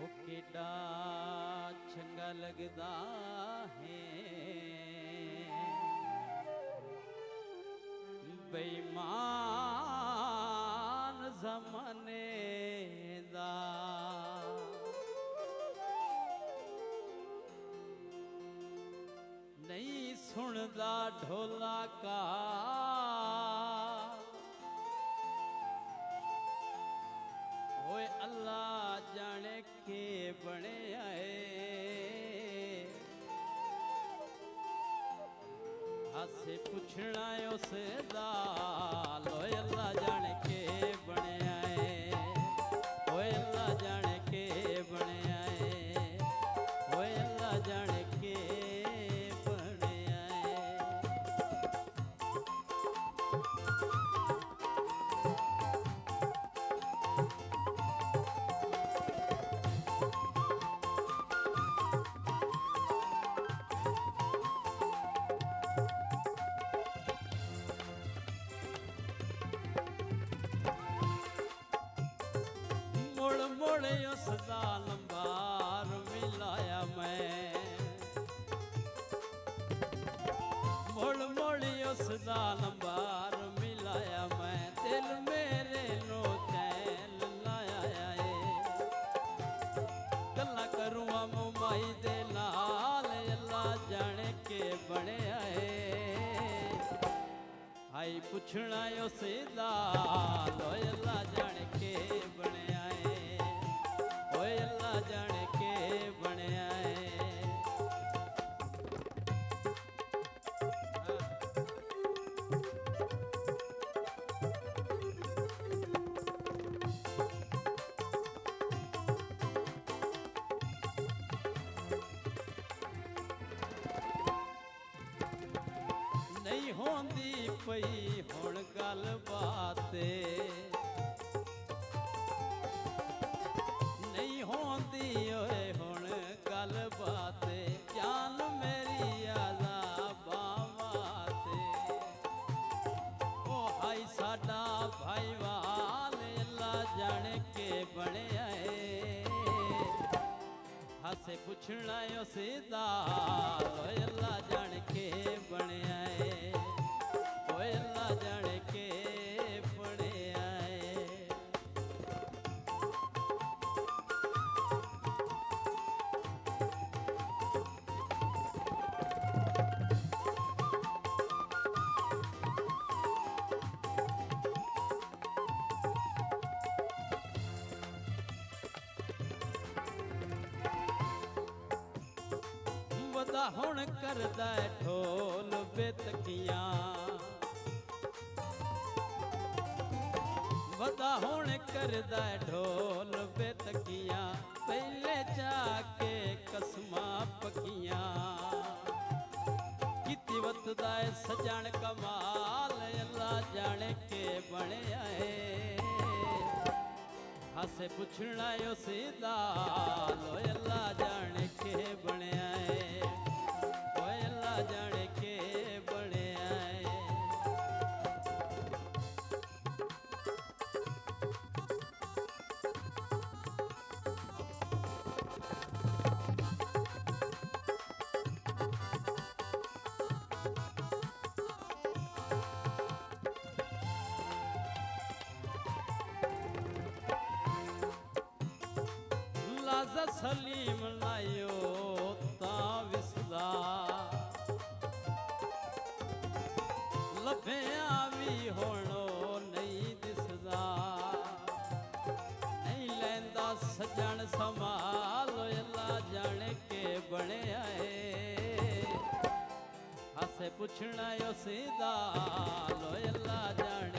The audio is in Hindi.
वो केड़ा चंगा लगदा है बेईमान ज़माने दा। नहीं सुनदा ढोला का ओए अल्लाह जाने के बने आए हासे पुछना उस दाल ओए अल्लाह जाने के बने आए ओए अल्लाह जाने के बने आए ओए अल्लाह जाने के बने आए। मुड़ मुड़ उसदा लंबार मिलाया मैं मुड़ मुड़ उसदा लंबार मिलाया मैं दिल मेरे नो चैन लाया है गल्ला करूँ मुंबई दे नाल अल्लाह जाने के बने आए आई पुछना उस दाल ओए अल्लाह जाने के बने आए ओए अल्लाह जाने के बने आए। नहीं होंदी पई हुण गल बात नहीं होंदी ओए हुण गल बात जान मेरी आला बावाते ओ हाई साडा भाईवाल अल्लाह जाने के बने आए हासे पुछना उस दाल ओए अल्लाह जाने के बने आए ओए अल्लाह जाने के बने आए। वदा हुण करदा ढोल बेतकियां वदा हुण करदा ढोल बेतकियां पहले जाके कसमां पकियां किती वतदा सजण कमाल अल्लाह जाने के बने आए हासे पुछना उस दाल ओए अल्लाह जाने के बने आए ओए अल्लाह जाने के बने आए। लाजा सलीम लायो ता विसदा लभ्या भी होणो नहीं दिसदा नहीं लैंदा सजण संभाल अल्लाह जाने के बने आए हासे पुछना उस दाल अल्लाह जाने